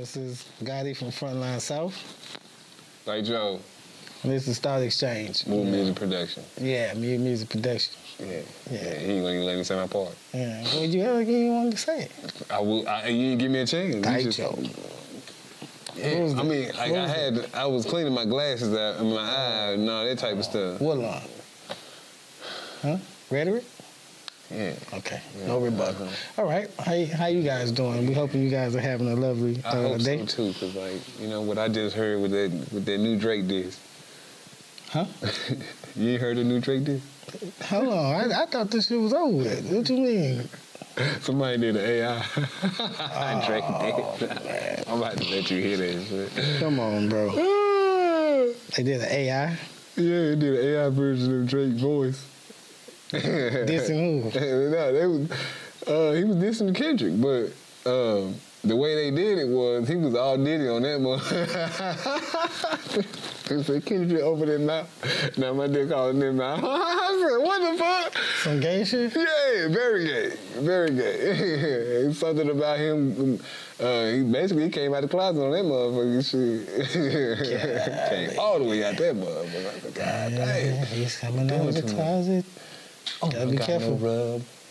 This is Gotti from Frontline South. Like Joe. And this is Start Exchange. Mood Music Production. Yeah, music production. Yeah. He ain't gonna even let me say my part. Yeah. Would you ever you wanted to say it? I will. You didn't give me a chance. Joe. Yeah, I was cleaning my glasses out and my eye and all that type of stuff. What line? Huh? Rhetoric? Yeah. Okay. Yeah. No rebuttal. All right. How you guys doing? We hoping you guys are having a lovely day. I hope so too, cause what I just heard with that new Drake diss. Huh? You ain't heard the new Drake diss? Hold on. I thought this shit was over with. What you mean? Somebody did an AI. Drake did. Man. I'm about to let you hear that shit. Come on, bro. They did an AI? Yeah, they did an AI version of Drake's voice. Dissing who? No, he was dissing Kendrick, but the way they did it was he was all Diddy on that one. They said Kendrick opened his mouth. Now my dick calling him out. I said, what the fuck? Some gay shit? Yeah, very gay. Very gay. Something about him. He came out the closet on that motherfucking shit. Came all the way out that motherfucker. I said, God damn. He's coming out of the closet. Oh, gotta be careful.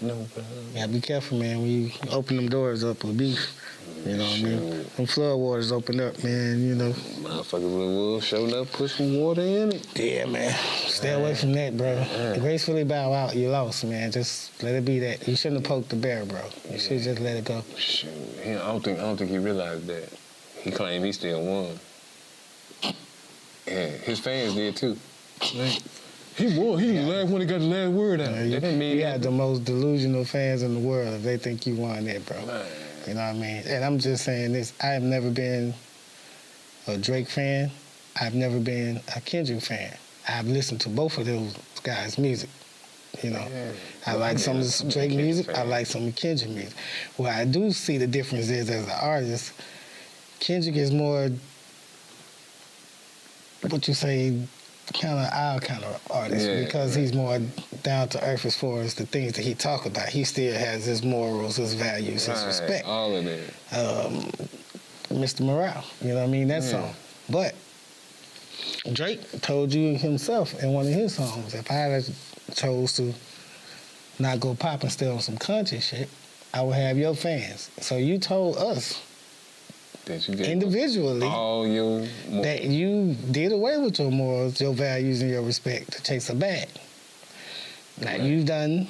No rub. Gotta be careful, man, when you open them doors up with beef. You know what I mean? When flood waters open up, man, you know. Motherfuckers will show up, put some water in it. Yeah, man. Stay away from that, bro. Gracefully bow out, you lost, man. Just let it be that. You shouldn't have poked the bear, bro. You should just let it go. Shoot. I don't think he realized that. He claimed he still won. Yeah, his fans did too. He won. He the last one that got the last word out. You got the most delusional fans in the world if they think you won that, bro. Man. You know what I mean? And I'm just saying this. I have never been a Drake fan. I've never been a Kendrick fan. I've listened to both of those guys' music. You know, I like some of the Drake music. I like some of Kendrick music. Where I do see the difference is as an artist, Kendrick is more, what you say, our kind of artist, because he's more down to earth as far as the things that he talk about. He still has his morals, his values, his respect. All of that. Mr. Morale, you know what I mean? That song. But Drake told you himself in one of his songs, if I had chose to not go pop and stay on some country shit, I would have your fans. So you told us that you individually all your that you did away with your morals, your values, and your respect to chase a bag. Now you've done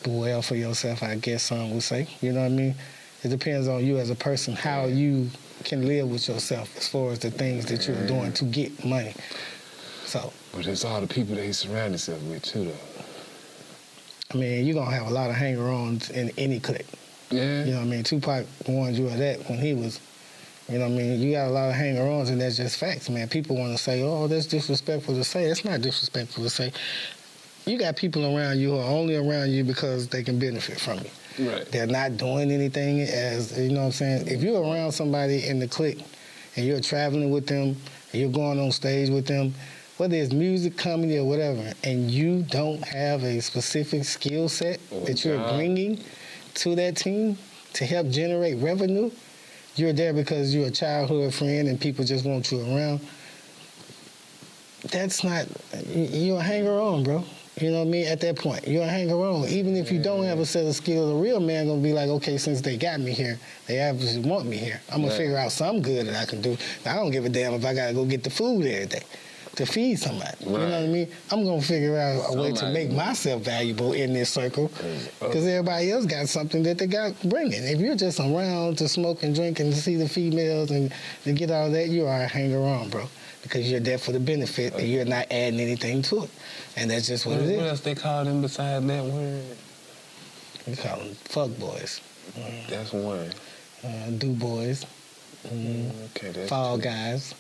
well for yourself, I guess some would say. You know what I mean? It depends on you as a person, how you can live with yourself as far as the things that you're doing to get money. So. But it's all the people that he surrounded himself with too, though. I mean, you're gonna have a lot of hanger-ons in any clique. Yeah. You know what I mean? Tupac warned you of that when he was. You know what I mean? You got a lot of hanger-ons, and that's just facts, man. People want to say, oh, that's disrespectful to say. It's not disrespectful to say. You got people around you who are only around you because they can benefit from you. Right. They're not doing anything as, you know what I'm saying? If you're around somebody in the clique and you're traveling with them and you're going on stage with them, whether it's music, comedy, or whatever, and you don't have a specific skill set that you're bringing to that team to help generate revenue, you're there because you're a childhood friend and people just want you around. That's not, you're a hanger-on, bro. You know what I mean? At that point, you're a hanger-on. Even if you don't have a set of skills, a real man gonna be like, okay, since they got me here, they obviously want me here. I'm gonna figure out something good that I can do. I don't give a damn if I gotta go get the food every day to feed somebody. You know what I mean? I'm gonna figure out a way to make myself valuable in this circle because everybody else got something that they got bringing. If you're just around to smoke and drink and to see the females and to get all that, you are a hanger-on, bro. Because you're there for the benefit and you're not adding anything to it. And that's just what it is. What else they call them besides that word? We call them fuck boys. That's one. Do boys. Okay, that's fall guys.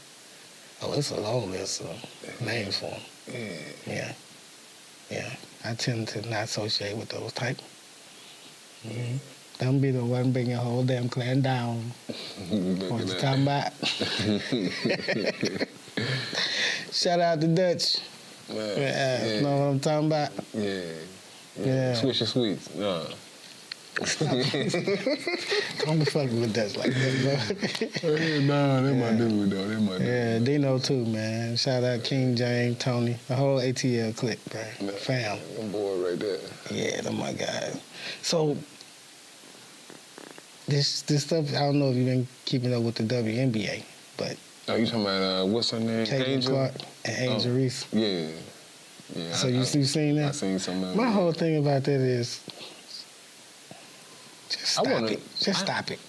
Oh, it's a long list of names for them. Yeah. I tend to not associate with those type. Them be the one bringing your whole damn clan down. What you talking about? Shout out to Dutch. Know what I'm talking about? Yeah. Swisher Sweets. Don't be fucking with Dutch like that, bro. Nah, they my dude, though. They my dude. Yeah, Dino too, man. Shout out King James, Tony, the whole ATL clique, bro. Fam. I'm bored right there. Yeah, they're my guys. So, this stuff, I don't know if you've been keeping up with the WNBA, but... Oh, you talking about, what's her name? Caitlin Clark and Angel Reese. Yeah. Yeah. So you seen that? I seen some of it. My whole thing about that is... Just stop it. Just stop it.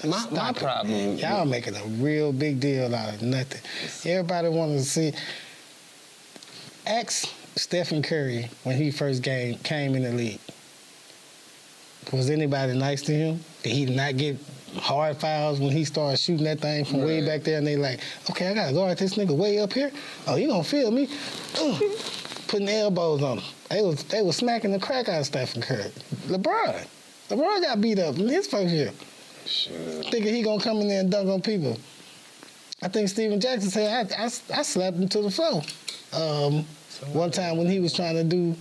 My problem... Y'all making a real big deal out of nothing. Everybody wants to see... Ask Stephen Curry when he first came in the league. Was anybody nice to him? Did he not get hard fouls when he started shooting that thing from way back there? And they like, okay, I got to guard this nigga way up here? Oh, you gonna feel me? Putting elbows on him. They was smacking the crack out of Stephen Curry. LeBron got beat up in his first year. Shit. Thinking he gonna come in there and dunk on people. I think Steven Jackson said, I slapped him to the floor. One time when he was trying to do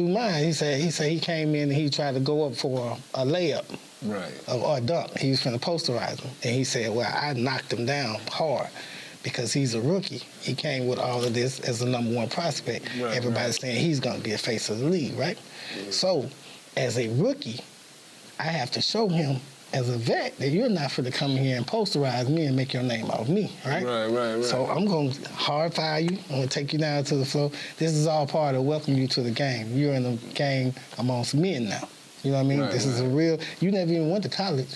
mine, he said he came in and he tried to go up for a layup. Right. Or a dunk. He was finna posterize him. And he said, well, I knocked him down hard because he's a rookie. He came with all of this as a number one prospect. Right, Everybody's saying he's gonna be a face of the league, right? Yeah. So, as a rookie, I have to show him as a vet that you're not finna come here and posterize me and make your name off me, right? Right. So I'm gonna hard fire you. I'm gonna take you down to the floor. This is all part of welcoming you to the game. You're in the game amongst men now. You know what I mean? This is a real. You never even went to college.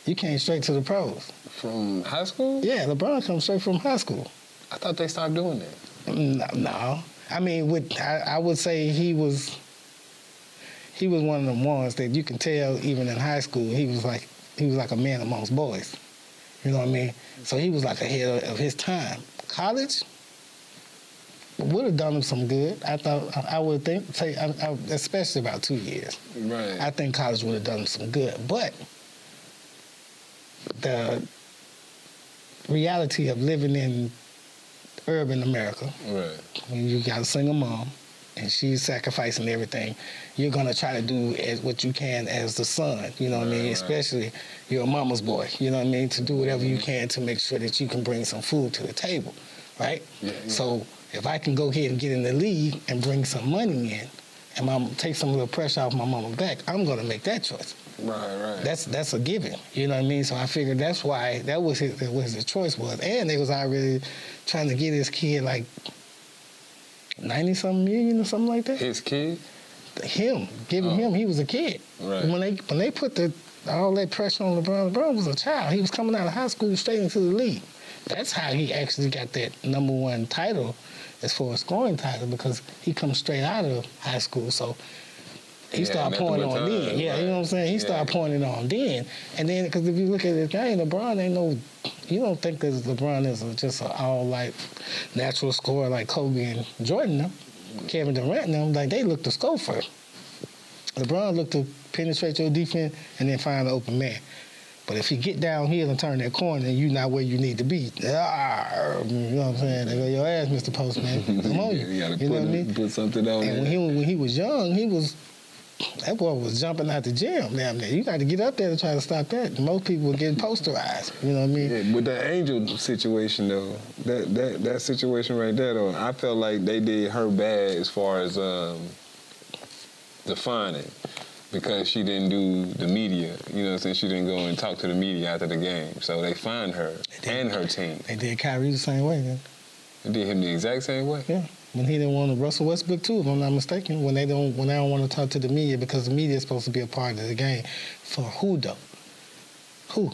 You came straight to the pros. From high school? Yeah, LeBron comes straight from high school. I thought they stopped doing that. No. I mean, I would say he was one of them ones that you can tell even in high school he was like a man amongst boys. You know what I mean? So he was like ahead of his time. College would have done him some good. I would think, especially about 2 years. Right. I think college would have done him some good. But the reality of living in urban America, right, when you got a single mom and she's sacrificing everything, you're gonna try to do what you can as the son, you know what I mean? Right. Especially you're a mama's boy, you know what I mean? To do whatever you can to make sure that you can bring some food to the table, right? Yeah. So if I can go ahead and get in the league and bring some money in and take some of the pressure off my mama's back, I'm gonna make that choice. Right. That's a given, you know what I mean? So I figured that's why that was his choice was. And they was already trying to get his kid like 90-something million or something like that. His kid? Him. He was a kid. Right. When they put all that pressure on LeBron was a child. He was coming out of high school straight into the league. That's how he actually got that number one title as far as scoring title, because he comes straight out of high school. So he started pouring on then. Yeah, you know what I'm saying? He started pouring it on then. And then, because if you look at his game, LeBron ain't no... You don't think that LeBron is just an all-life natural scorer like Kobe and Jordan, them. Kevin Durant and them, like they look to score first. LeBron look to penetrate your defense and then find an open man. But if you get downhill and turn that corner, you're not where you need to be. You know what I'm saying? They go, your ass, Mr. Postman. Come on, you know what I mean? Put something on and there. when he was young, that boy was jumping out the gym damn near. You got to get up there to try to stop that. Most people were getting posterized. You know what I mean? Yeah, with that Angel situation, though, that situation right there, though, I felt like they did her bad as far as defining, because she didn't do the media. You know what I'm saying? She didn't go and talk to the media after the game. So they fined her and her team. They did Kyrie the same way, then. They did him the exact same way? Yeah. When he didn't want to, Russell Westbrook too, if I'm not mistaken, when they don't want to talk to the media, because the media is supposed to be a part of the game. For who, though? Who?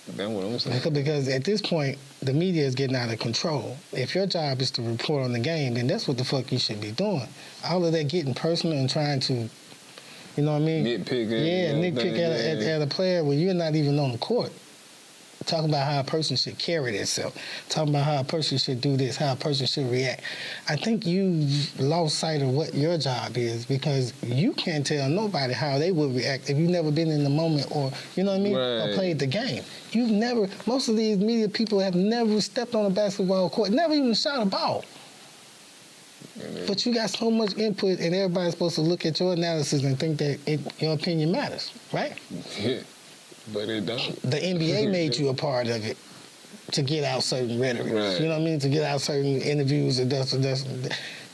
That's what I'm saying. Because at this point, the media is getting out of control. If your job is to report on the game, then that's what the fuck you should be doing. All of that getting personal and trying to, you know what I mean? Nitpick. Nitpick at a player when you're not even on the court. Talking about how a person should carry themselves. Talking about how a person should do this, how a person should react. I think you lost sight of what your job is, because you can't tell nobody how they would react if you've never been in the moment, or, you know what I mean, right, or played the game. Most of these media people have never stepped on a basketball court, never even shot a ball. But you got so much input, and everybody's supposed to look at your analysis and think that your opinion matters, right? Yeah, but it don't. The NBA made you a part of it to get out certain rhetoric. Right. You know what I mean? To get out certain interviews. And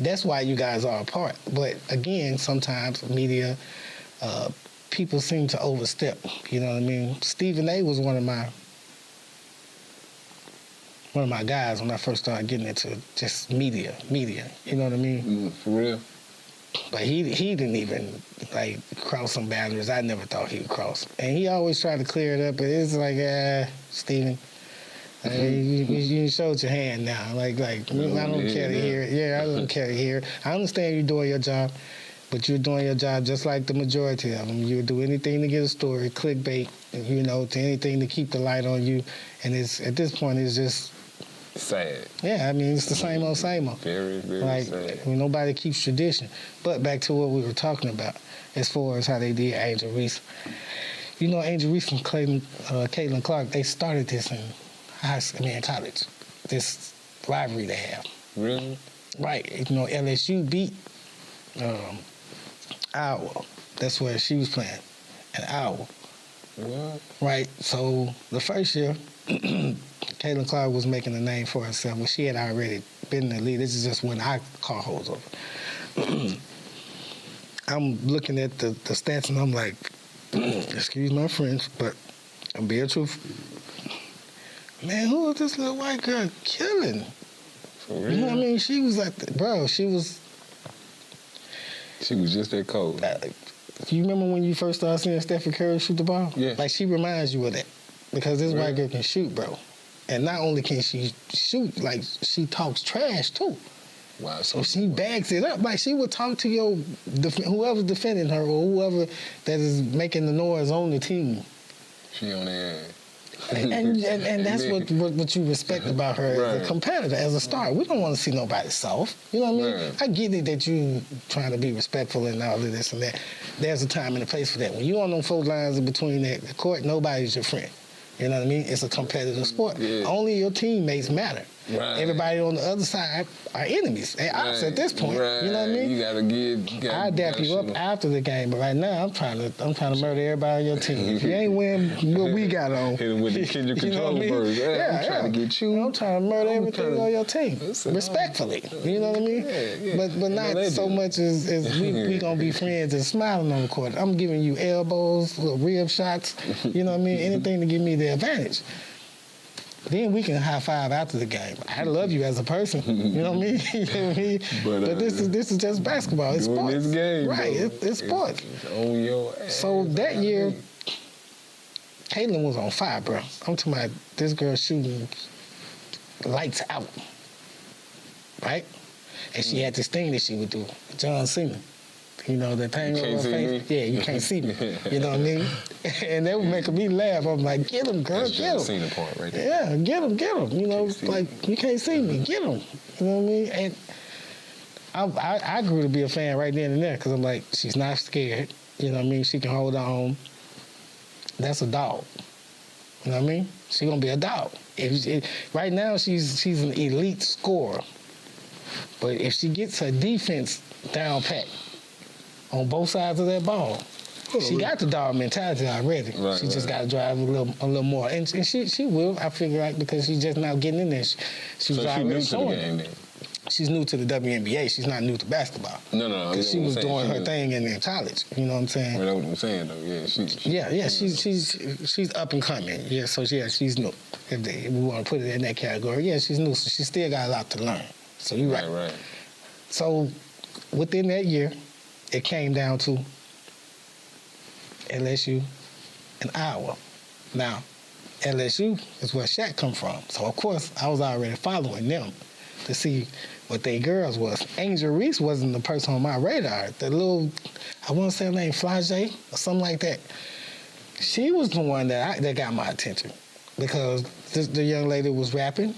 that's why you guys are apart. But again, sometimes media, people seem to overstep. You know what I mean? Stephen A. was one of my guys when I first started getting into just media. You know what I mean? For real. But he didn't even cross some boundaries I never thought he would cross. And he always tried to clear it up, but it's like, Stephen, you showed your hand now. I don't care to hear it. Yeah, I don't care to hear it. I understand you're doing your job, but you're doing your job just like the majority of them. You do anything to get a story, clickbait, to anything to keep the light on you. And at this point, it's just sad. Yeah, I mean, it's the same old, same old. Very, very sad. Nobody keeps tradition. But back to what we were talking about, as far as how they did Angel Reese. Angel Reese and Caitlin Clark, they started this in college. This rivalry they have. Really? Right. LSU beat Iowa. That's where she was playing, in Iowa. What? Right. So the first year, Caitlin Clark was making a name for herself. Well, she had already been in the league. This is just when I caught hold of her. I'm looking at the stats and I'm like, excuse my French, but I'm being truthful. Man, who is this little white girl killing? For real? You know what I mean? She was like, she was just that cold. You remember when you first started seeing Stephen Curry shoot the ball? Yeah. She reminds you of that. Because this white girl can shoot, bro. And not only can she shoot, she talks trash, too. Wow. So she backs it up. She would talk to whoever's defending her or whoever that is making the noise on the team. She on there. And that's what you respect about her as a competitor, as a star. We don't want to see nobody soft. You know what I mean? Right. I get it that you trying to be respectful and all of this and that. There's a time and a place for that. When you on them 4 lines in between the court, nobody's your friend. You know what I mean? It's a competitive sport. Yeah. Only your teammates matter. Right. Everybody on the other side are enemies. They're ops at this point. Right. You know what I mean? You gotta I dap you up after the game, but right now I'm trying to murder everybody on your team. If you ain't winning what we got on, hit him with the Kendrick control birds. I'm trying to get you. I'm trying to murder everything on your team, respectfully. You know what I mean? Yeah. But not so much as we gonna be friends and smiling on the court. I'm giving you elbows, little rib shots. You know what I mean? Anything to give me the advantage. Then we can high five after the game. I love you as a person. You know what I mean? You know what I mean? But this is just basketball. It's sports. This game, right? It's sports. It's on your ass. So that year, Caitlin was on fire, bro. I'm talking about this girl shooting lights out, right? And she had this thing that she would do, John Cena. The thing on her face. Yeah, you can't see me. You know what I mean? And they were making me laugh. I'm like, get him, girl, That's get him. Seen the part right there. Yeah, get him. You can't see me. Get him. You know what I mean? And I grew to be a fan right then and there because I'm like, she's not scared. You know what I mean? She can hold her own. That's a dog. You know what I mean? She's gonna be a dog. Right now, she's an elite scorer. But if she gets her defense down pat on both sides of that ball, she got the dog mentality already. Right, she just got to drive a little more, and she will. I figure out because she's just now getting in there. She was already showing. To the game, then. She's new to the WNBA. She's not new to basketball. No. Because she was doing her thing in college. You know what I'm saying? Well, that's what I'm saying, though. Yeah, she's up and coming. Yeah, so she's new. If we want to put it in that category, yeah, she's new. So she still got a lot to learn. So you're right. Right. So within that year, it came down to LSU and Iowa. Now, LSU is where Shaq come from. So, of course, I was already following them to see what they girls was. Angel Reese wasn't the person on my radar. The little, I want to say her name, Flage or something like that. She was the one that got my attention because the young lady was rapping.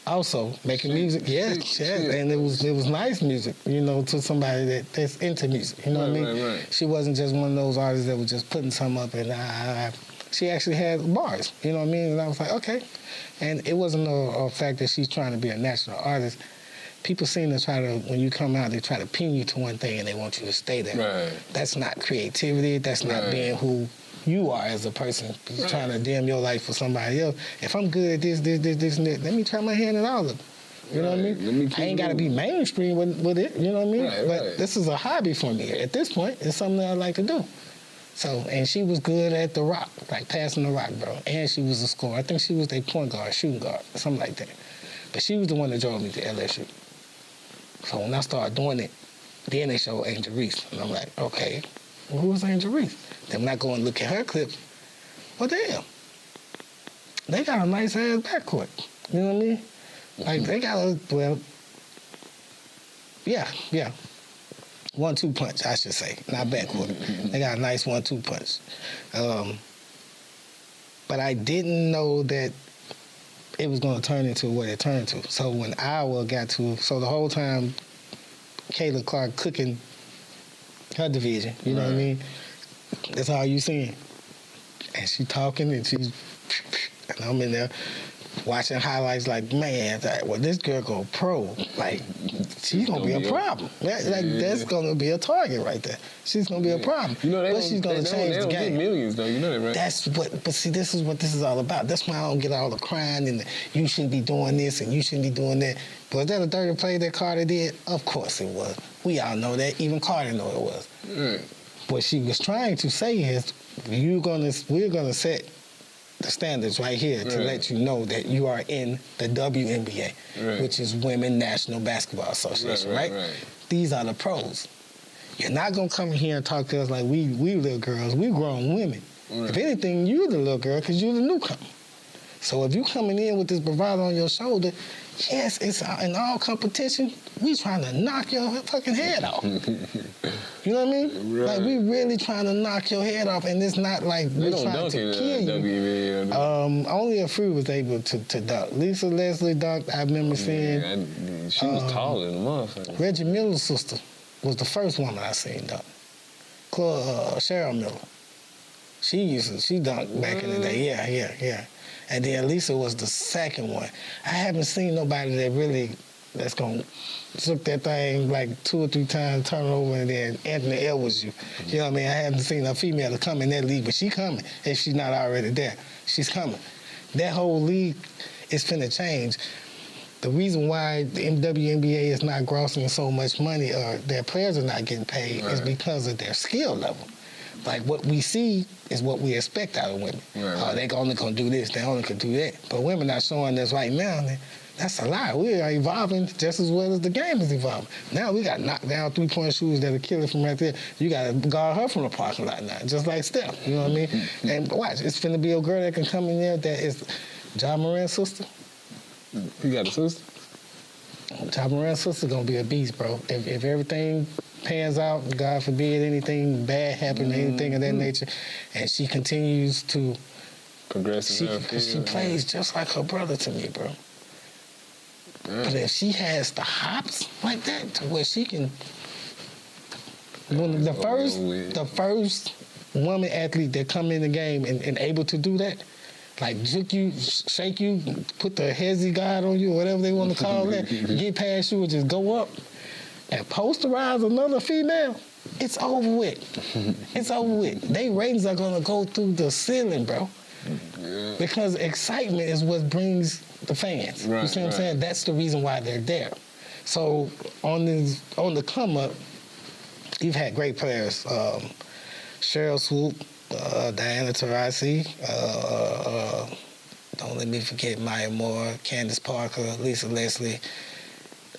Also making music, and it was nice music, to somebody that's into music. You know what I mean? Right. She wasn't just one of those artists that was just putting something up and she actually had bars. You know what I mean? And I was like, okay. And it wasn't a fact that she's trying to be a national artist. people seem to try to, when you come out, they try to pin you to one thing and they want you to stay there. Right. That's not creativity. That's not being who you are as a person. You're trying to dim your life for somebody else. If I'm good at this, and that, let me try my hand at all of it. You know what I mean? I ain't got to be mainstream with it, you know what I mean? But this is a hobby for me. At this point, it's something that I like to do. So, and she was good at the rock, like passing the rock, bro. And she was a scorer. I think she was their point guard, shooting guard, something like that. But she was the one that drove me to LSU. So when I started doing it, then they showed Angel Reese. And I'm like, okay, well, who was Angel Reese? Then when I go and look at her clips, well, damn. They got a nice ass backcourt. You know what I mean? Like, they got a, well, yeah. 1-2 punch, I should say, not backcourt. They got a nice 1-2 punch. But I didn't know that it was going to turn into what it turned to. So when Iowa got to, so the whole time, Kayla Clark cooking her division, you know what I mean? That's all you seeing. And she talking and she's, and I'm in there watching highlights like, man, well, this girl go pro. Like, she's going to be a problem. That's going to be a target right there. She's going to be a problem. You know, but she's going to change the game. Get millions, though. You know that, right? That's what, but see, this is what this is all about. That's why I don't get all the crying and you shouldn't be doing this and you shouldn't be doing that. Was that a dirty play that Carter did? Of course it was. We all know that. Even Carter know it was. What she was trying to say is, we're going to set the standards right here to let you know that you are in the WNBA, which is Women National Basketball Association, right? These are the pros. You're not going to come in here and talk to us like we little girls. We grown women. If anything, you're the little girl because you're the newcomer. So if you coming in with this bravado on your shoulder, yes, it's in all competition, we trying to knock your fucking head off. You know what I mean? Like, we really trying to knock your head off, and it's not like we're trying to kill you. Only a few was able to dunk. Lisa Leslie dunked, I remember seeing. She was taller than a motherfucker. Reggie Miller's sister was the first woman I seen dunk. Cheryl Miller. She dunked back in the day. Yeah. And then Lisa was the second one. I haven't seen nobody that's going to took that thing like 2 or 3 times, turn it over, and then Anthony Edwards you. You know what I mean? I haven't seen a female to come in that league, but she coming if she's not already there. She's coming. That whole league is finna change. The reason why the WNBA is not grossing so much money or their players are not getting paid is because of their skill level. Like, what we see is what we expect out of women. They only gonna do this, they only can do that. But women not showing this right now, that's a lie. We are evolving just as well as the game is evolving. Now we got knocked down 3-point shooters that are killing from right there. You got to guard her from the parking lot now, just like Steph. You know what I mean? And watch, it's finna be a girl that can come in there that is Ja Morant's sister. You got a sister? Ja Morant's sister gonna be a beast, bro. If everything pans out, God forbid anything bad happen, anything of that nature, and she continues to progress, she plays just like her brother to me, bro. But if she has the hops like that to where she can, when the first woman athlete that come in the game and able to do that, like juke you, shake you, put the hezzy guard on you, or whatever they want to call that, get past you and just go up and posterize another female, it's over with. It's over with. They ratings are gonna go through the ceiling, bro. Because excitement is what brings the fans. You see what I'm saying? That's the reason why they're there. So on the come up, you've had great players. Cheryl Swoop, Diana Taurasi, don't let me forget Maya Moore, Candace Parker, Lisa Leslie.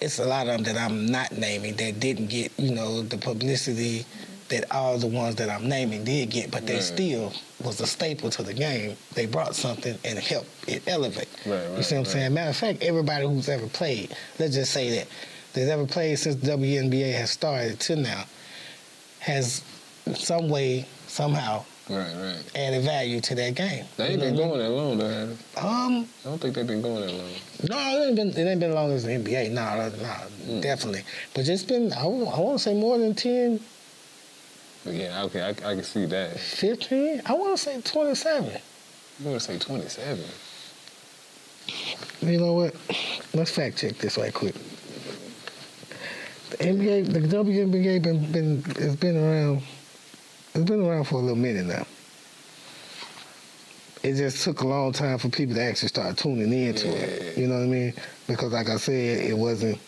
It's a lot of them that I'm not naming that didn't get, the publicity that all the ones that I'm naming did get, but they still was a staple to the game. They brought something and helped it elevate. You see what I'm saying? Matter of fact, everybody who's ever played, let's just say that's ever played since the WNBA has started to now, has in some way, somehow, added value to that game. They ain't been going that long, though, have they? I don't think they've been going that long. No, it ain't been long as the NBA. No, definitely. But it's been, I want to say more than 10. Yeah, okay, I can see that. 15? I want to say 27. You want to say 27? You know what? Let's fact check this right quick. The WNBA it's been around. It's been around for a little minute now. It just took a long time for people to actually start tuning into it. You know what I mean? Because, like I said, it wasn't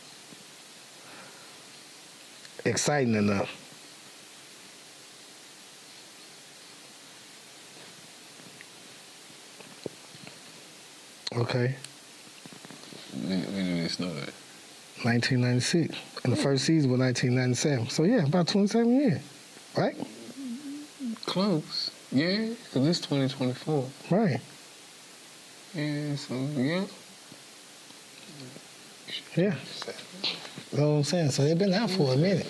exciting enough. Okay. When did it start? 1996. And the first season was 1997. So, yeah, about 27 years. Right? Close. Yeah, because it's 2024. Right. Yeah, so, yeah. Yeah. You know what I'm saying? So they've been out for a minute.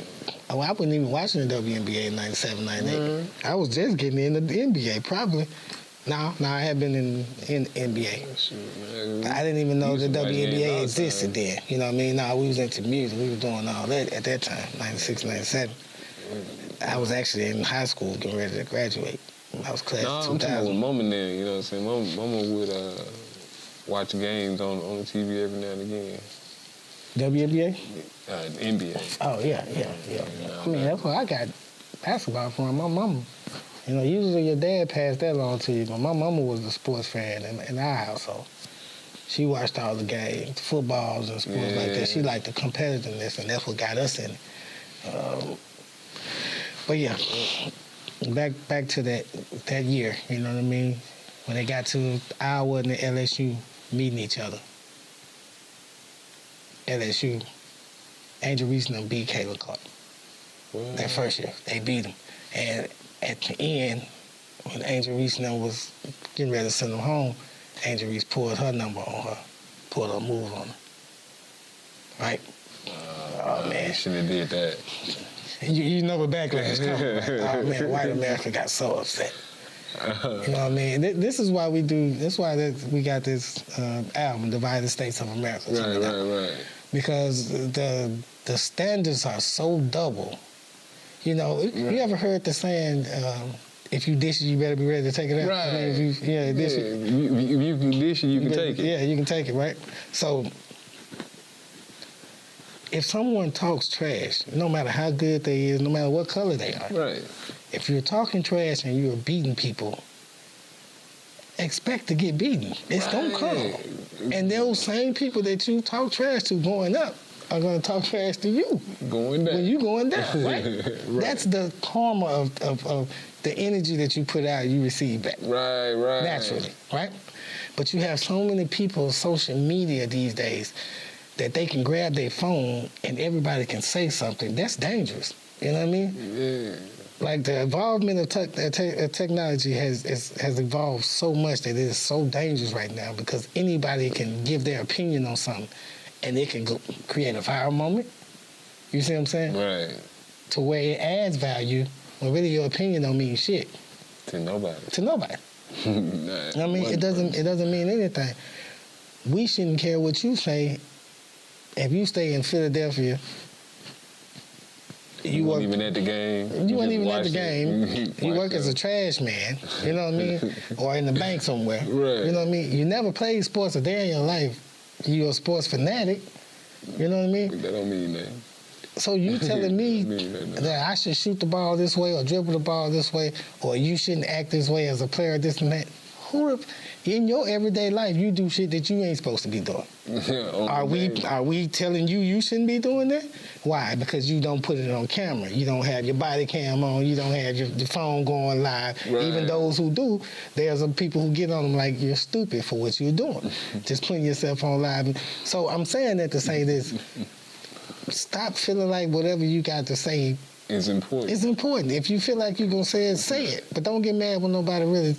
I wasn't even watching the WNBA in 97, 98. I was just getting into the NBA, probably. No, I had been in NBA. Shoot, I didn't even know the WNBA outside. existed then. You know what I mean? No, we was into music. We was doing all that at that time, 96, 97. I was actually in high school getting ready to graduate. I was class I'm 2000. talking about with Mama then, you know what I'm saying? Mama would watch games on the TV every now and again. WNBA? NBA. Oh, yeah. I mean, that's where I got basketball from. My mama. You know, usually your dad passed that on to you, but my mama was a sports fan in our household. She watched all the games, footballs and sports like that. She liked the competitiveness, and that's what got us in it. But yeah, back to that year, you know what I mean? When they got to Iowa and the LSU meeting each other. LSU, Angel Reese and them beat Caitlin Clark. That first year, they beat them. And at the end, when Angel Reese and them was getting ready to send them home, Angel Reese pulled her number on her, pulled her move on her. Right? Oh, man. You should have did that. You know the backlash coming, right? Oh, man, white America got so upset. You know what I mean? This is why we do, that's why we got this album, Divided States of America. Right. Because the standards are so double. You know, you ever heard the saying, if you dish it, you better be ready to take it out? Right. I mean, if you dish it. If you can dish it, you can take it. Yeah, you can take it, right? So, if someone talks trash, no matter how good they is, no matter what color they are, Right. if you're talking trash and you're beating people, expect to get beaten. It's gonna come. And those same people that you talk trash to going up are gonna talk trash to you. Going down. When you going down, right? Right. That's the karma of the energy that you put out, you receive back. Right. Naturally, right? But you have so many people on social media these days that they can grab their phone and everybody can say something. That's dangerous. You know what I mean? Yeah. Like the involvement of technology has evolved so much that it is so dangerous right now because anybody can give their opinion on something and it can create a viral moment. You see what I'm saying? Right. To where it adds value when really your opinion don't mean shit. To nobody. Nah, I mean, it doesn't mean anything. We shouldn't care what you say. If you stay in Philadelphia, you weren't even at the game. You weren't even at the game. You work as a trash man, you know what I mean? Or in the bank somewhere. Right. You know what I mean? You never played sports a day in your life. You're a sports fanatic. You know what I mean? That don't mean nothing. So you telling me that I should shoot the ball this way or dribble the ball this way or you shouldn't act this way as a player, this and that? In your everyday life, you do shit that you ain't supposed to be doing. Are we telling you shouldn't be doing that? Why? Because you don't put it on camera. You don't have your body cam on. You don't have your phone going live. Right. Even those who do, there's some people who get on them like you're stupid for what you're doing. Just putting yourself on live. So I'm saying that to say this. Stop feeling like whatever you got to say it's important. It's important. If you feel like you're going to say it. But don't get mad when nobody really,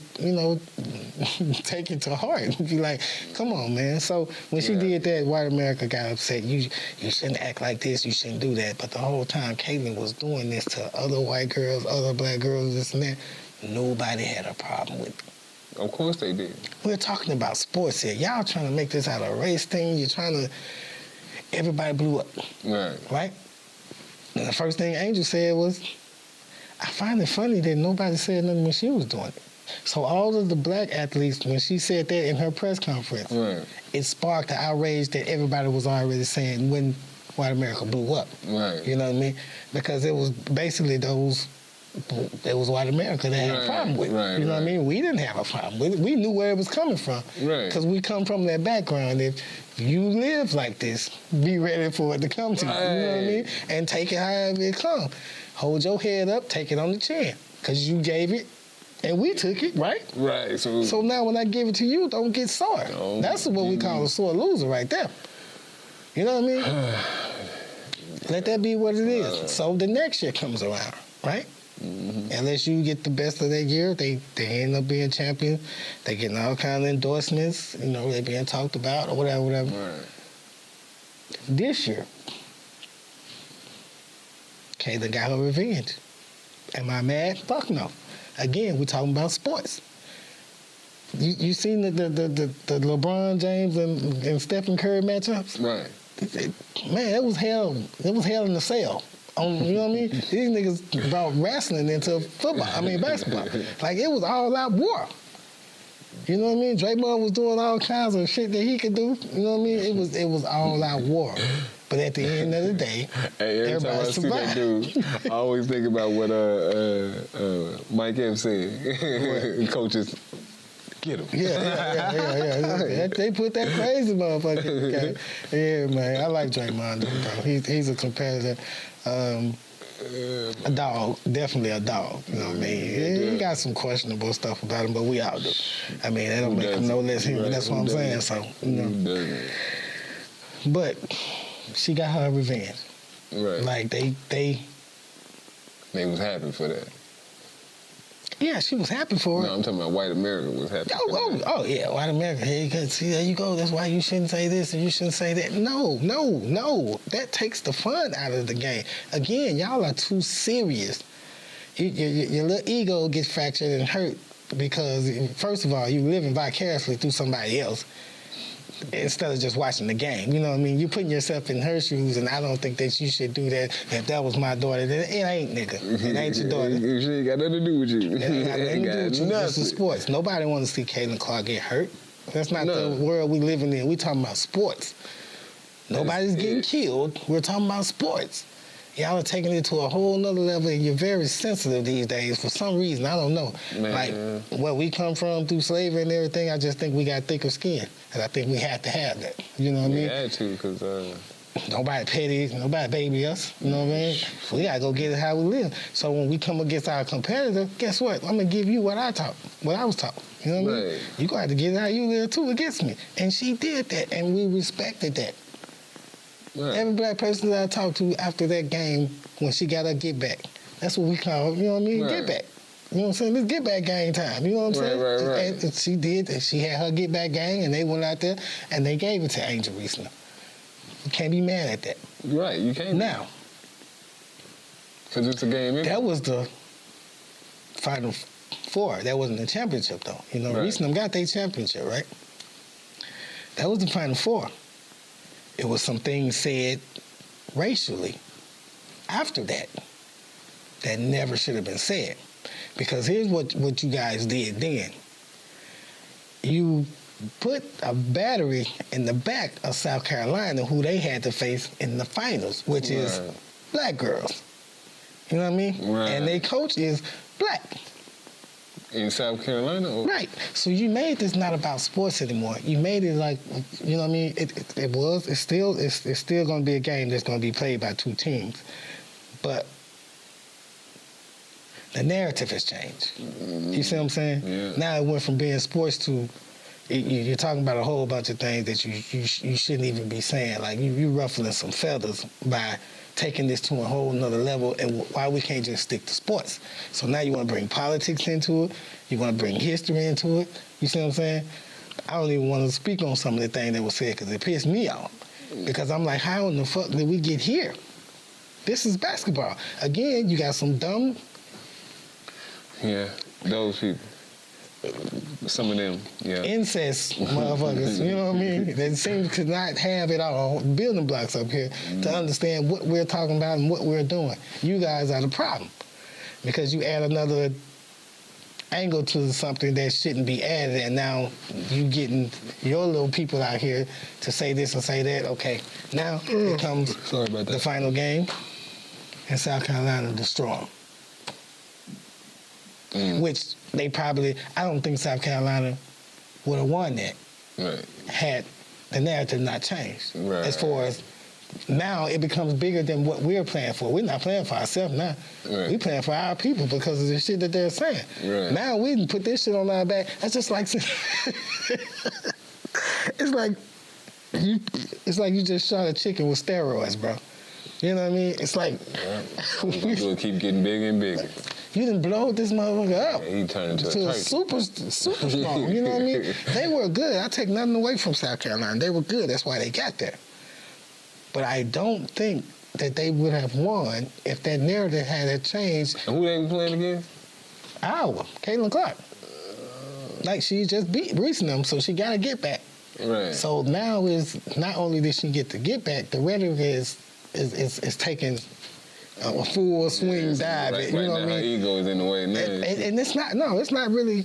take it to heart. Be like, come on, man. So when she did that, white America got upset. You shouldn't act like this. You shouldn't do that. But the whole time, Caitlin was doing this to other white girls, other black girls, this and that. Nobody had a problem with it. Of course they did. We're talking about sports here. Y'all trying to make this out of a race thing. You're trying to... Everybody blew up. Right? And the first thing Angel said was, I find it funny that nobody said nothing when she was doing it. So all of the black athletes, when she said that in her press conference, it sparked the outrage that everybody was already saying when White America blew up. Right. You know what I mean? Because it was basically it was white America that had a problem with. You know what I mean? We didn't have a problem with it. We knew where it was coming from. Because we come from that background. If you live like this, be ready for it to come to you. You know what I mean? And take it however it comes. Hold your head up, take it on the chin. Because you gave it, and we took it, right? Right. So now when I give it to you, don't get sore. That's what we call a sore loser right there. You know what I mean? Let that be what it is. So the next year comes around, right? Mm-hmm. Unless you get the best of that year, they end up being champion. They getting all kinds of endorsements. You know, they being talked about or whatever. Right. This year, Kayla got her revenge. Am I mad? Fuck no. Again, we're talking about sports. You seen the LeBron James and Stephen Curry matchups? Right. Man, it was hell. It was hell in the cell. You know what I mean? These niggas brought wrestling into basketball. Like, it was all out war. You know what I mean? Draymond was doing all kinds of shit that he could do. You know what I mean? It was all out war. But at the end of the day, every time I see that dude, I always think about what Mike M said. Coaches, get him. Yeah. They put that crazy motherfucker. Okay? Yeah, man. I like Draymond, bro. He's a competitor. A dog, definitely a dog. You know what I mean? He got some questionable stuff about him, but we all do. I mean, that don't make him no less human. Right. That's what I'm saying. So, you know. But she got her revenge. Right. Like they was happy for that. Yeah, she was happy for it. No, I'm talking about white America was happy for that. Oh, yeah, white America. Hey, see, there you go. That's why you shouldn't say this and you shouldn't say that. No. That takes the fun out of the game. Again, y'all are too serious. Your little ego gets fractured and hurt because, first of all, you living vicariously through somebody else instead of just watching the game. You know what I mean? You're putting yourself in her shoes, and I don't think that you should do that. If that was my daughter, then it ain't, nigga. It ain't your daughter. She ain't got nothing to do with you. It ain't got nothing to do with you. This is sports. Nobody wants to see Caitlin Clark get hurt. That's not the world we living in. We talking about sports. Nobody's getting killed. We're talking about sports. Y'all are taking it to a whole nother level, and you're very sensitive these days for some reason. I don't know. Man. Like, where we come from through slavery and everything, I just think we got thicker skin. And I think we have to have that. You know what I mean? We had to, because... Nobody petty, nobody baby us. You know what I mean? We got to go get it how we live. So when we come against our competitor, guess what? I'm going to give you what I was taught. You know what I mean? You're going to have to get it how you live, too, against me. And she did that, and we respected that. Right. Every black person that I talked to after that game, when she got her get back, that's what we call, you know what I mean, get back. You know what I'm saying? It's get back game time. You know what I'm saying? Right. And she did, and she had her get back game, and they went out there, and they gave it to Angel Reesner. You can't be mad at that. Right, you can't. Now. Because it's a game. That was the Final Four. That wasn't the championship, though. You know, Reesner got their championship, right? That was the Final Four. It was some things said racially after that never should have been said. Because here's what you guys did then. You put a battery in the back of South Carolina who they had to face in the finals, which is black girls. You know what I mean? Right. And their coach is black. In South Carolina? Or? Right. So you made this not about sports anymore. You made it like, you know what I mean? It's still going to be a game that's going to be played by two teams. But the narrative has changed. You see what I'm saying? Yeah. Now it went from being sports to, you're talking about a whole bunch of things that you shouldn't even be saying. Like, you ruffling some feathers by taking this to a whole nother level, and why we can't just stick to sports. So now you want to bring politics into it. You want to bring history into it. You see what I'm saying? I don't even want to speak on some of the things that was said because it pissed me off. Because I'm like, how in the fuck did we get here? This is basketball. Again, you got some dumb... Yeah, those people. Some of them, yeah. Incest motherfuckers, you know what I mean? They seem to not have it all, building blocks up here, to understand what we're talking about and what we're doing. You guys are the problem. Because you add another angle to something that shouldn't be added, and now you getting your little people out here to say this and say that. Okay, now it comes the final game, and South Carolina destroy them. Which they probably, I don't think South Carolina would have won that had the narrative not changed. As far as now, it becomes bigger than what we're playing for. We're not playing for ourselves now. We're playing for our people because of the shit that they're saying. Now we can put this shit on our back. That's just like it's like you just shot a chicken with steroids, bro. You know what I mean? It's like we'll keep getting bigger and bigger. You done blow this motherfucker up. He turned into a super strong. You know what I mean? They were good. I take nothing away from South Carolina. They were good. That's why they got there. But I don't think that they would have won if that narrative had changed. And who they were playing against? Iowa, Caitlin Clark. Like, she just beat Reese and them, so she got to get back. So now is not only did she get to get back, the rhetoric is taking a full swing dive. You know what I mean? Her ego is in the way now. And it's not really.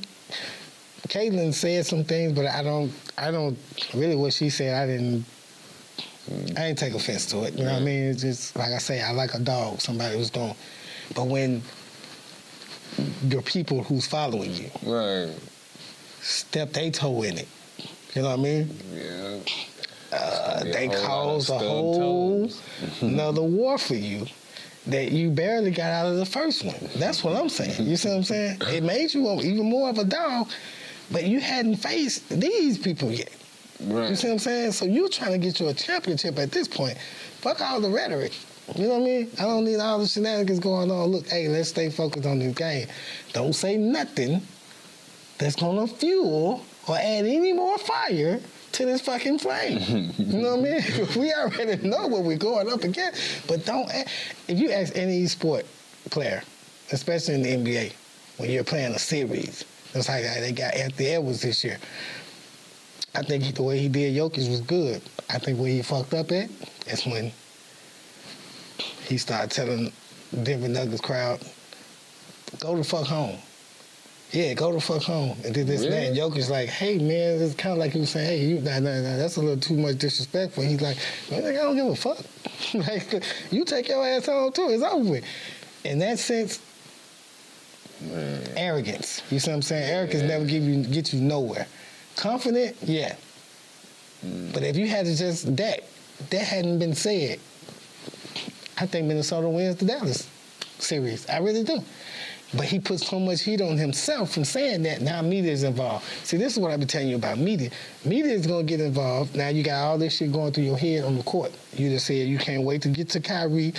Caitlin said some things, but I don't really what she said. I didn't take offense to it. You know what I mean? It's just, like I say, I like a dog. Somebody who's going. But when your people who's following you step their toe in it, you know what I mean? They cause a whole another war for you that you barely got out of the first one. That's what I'm saying. You see what I'm saying? It made you even more of a dog, but you hadn't faced these people yet. You see what I'm saying? So you're trying to get you a championship at this point. Fuck all the rhetoric. You know what I mean? I don't need all the shenanigans going on. Look, hey, let's stay focused on this game. Don't say nothing that's going to fuel or add any more fire to this fucking flame. You know what I mean? We already know what we're going up against, but don't. If you ask any sport player, especially in the NBA, when you're playing a series, that's how they got Anthony Edwards this year. I think the way he did Jokic was good. I think where he fucked up at is when he started telling Denver Nuggets crowd, go the fuck home. Yeah, go the fuck home. And did this and that. And Jokic's like, hey, man, it's kind of like he was saying, hey, that's a little too much disrespectful. He's like, man, I don't give a fuck. Like, you take your ass home, too. It's over with. In that sense, arrogance. You see what I'm saying? Arrogance never get you nowhere. Confident, yeah. But if you had to just that hadn't been said, I think Minnesota wins the Dallas series. I really do. But he put so much heat on himself from saying that. Now media's involved. See, this is what I've been telling you about media. Media is going to get involved. Now you got all this shit going through your head on the court. You just said you can't wait to get to Kyrie.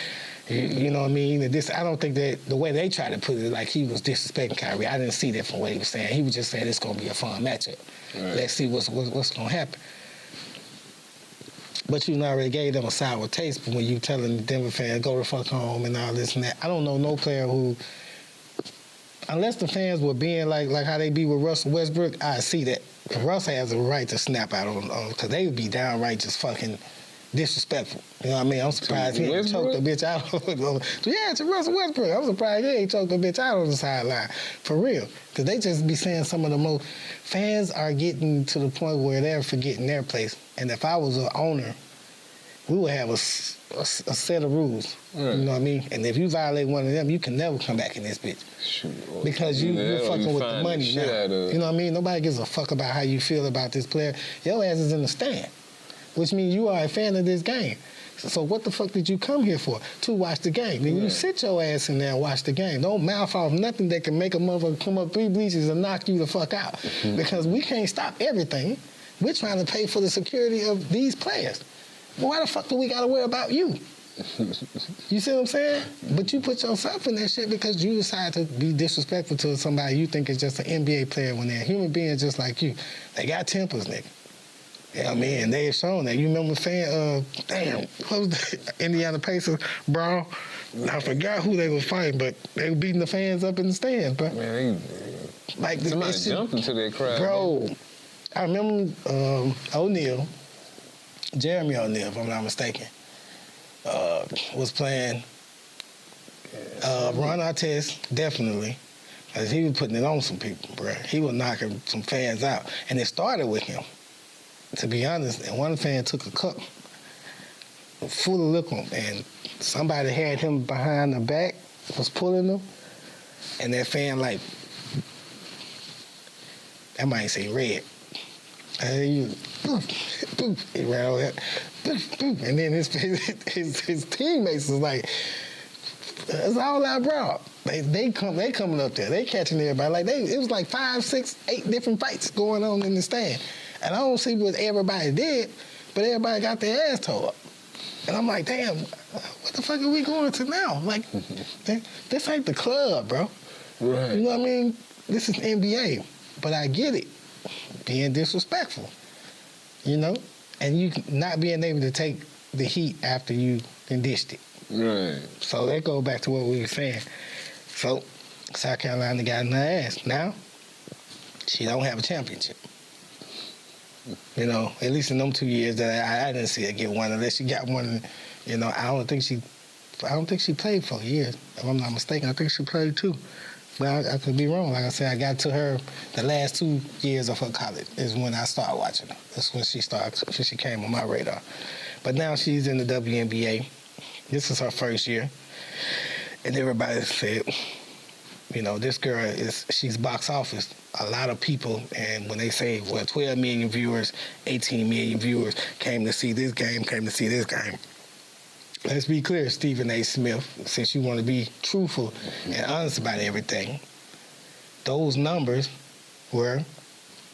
You know what I mean? And I don't think that the way they tried to put it, like he was disrespecting Kyrie. I didn't see that from what he was saying. He was just saying it's going to be a fun matchup. Let's see what's going to happen. But you already gave them a sour taste when you telling the Denver fans, go the fuck home and all this and that. I don't know no player who, unless the fans were being like how they be with Russell Westbrook, I see that. Russ has a right to snap out on because they would be downright just fucking disrespectful. You know what I mean? I'm surprised he ain't choked the bitch out. Yeah, to Russell Westbrook. I'm surprised he ain't choked the bitch out on the sideline. For real. Because they just be saying some of the most... Fans are getting to the point where they're forgetting their place. And if I was an owner, we would have a set of rules. You know what I mean? And if you violate one of them, you can never come back in this bitch. Because you're fucking with the money now. You know what I mean? Nobody gives a fuck about how you feel about this player. Your ass is in the stand. Which means you are a fan of this game. So what the fuck did you come here for? To watch the game. Then you sit your ass in there and watch the game. Don't mouth off nothing that can make a motherfucker come up 3 bleachers and knock you the fuck out. Because we can't stop everything. We're trying to pay for the security of these players. Well, why the fuck do we gotta worry about you? You see what I'm saying? But you put yourself in that shit because you decide to be disrespectful to somebody you think is just an NBA player when they're a human being just like you. They got tempers, nigga. You know what I mean? And they have shown that. You remember what was the Indiana Pacers brawl? I forgot who they was fighting, but they were beating the fans up in the stands, bro. Man, somebody jumped into that crowd. Bro, I remember Jeremy O'Neal, if I'm not mistaken, was playing Ron Artest, definitely. Cause he was putting it on some people, bro. He was knocking some fans out. And it started with him, to be honest. And one fan took a cup full of liquor, and somebody had him behind the back, was pulling him, and that fan, like, that might say red. And he ran over there, and then his teammates was like, that's all I brought. They coming up there. They catching everybody. Like it was like 5, 6, 8 different fights going on in the stand. And I don't see what everybody did, but everybody got their ass tore up. And I'm like, damn, what the fuck are we going to now? Like, this ain't the club, bro. Right. You know what I mean? This is NBA. But I get it. Being disrespectful. You know? And you not being able to take the heat after you then dished it. Right. So that goes back to what we were saying. So South Carolina got in her ass. Now, she don't have a championship. You know, at least in them 2 years that I didn't see her get one, unless she got one. You know, I don't think she played 4 years. If I'm not mistaken, I think she played 2. But I could be wrong. Like I said, I got to her the last 2 years of her college is when I started watching her. That's when she came on my radar. But now she's in the WNBA. This is her first year. And everybody said, you know, this girl she's box office. A lot of people, and when they say, well, 12 million viewers, 18 million viewers came to see this game. Let's be clear, Stephen A. Smith, since you want to be truthful and honest about everything, those numbers were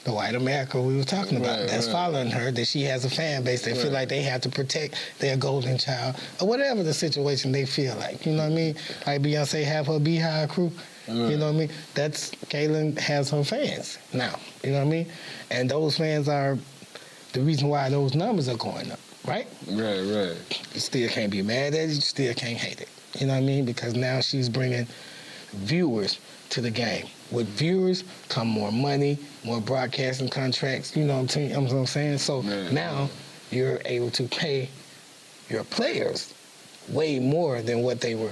the white America we were talking about. That's following her, that she has a fan base. They feel like they have to protect their golden child, or whatever the situation they feel like. You know what I mean? Like Beyonce have her Beehive crew. You know what I mean? That's, Kaylin has her fans now. You know what I mean? And those fans are the reason why those numbers are going up, right? Right. You still can't be mad at it. You still can't hate it. You know what I mean? Because now she's bringing viewers to the game. With viewers come more money, more broadcasting contracts. You know what I'm saying? So now you're able to pay your players way more than what they were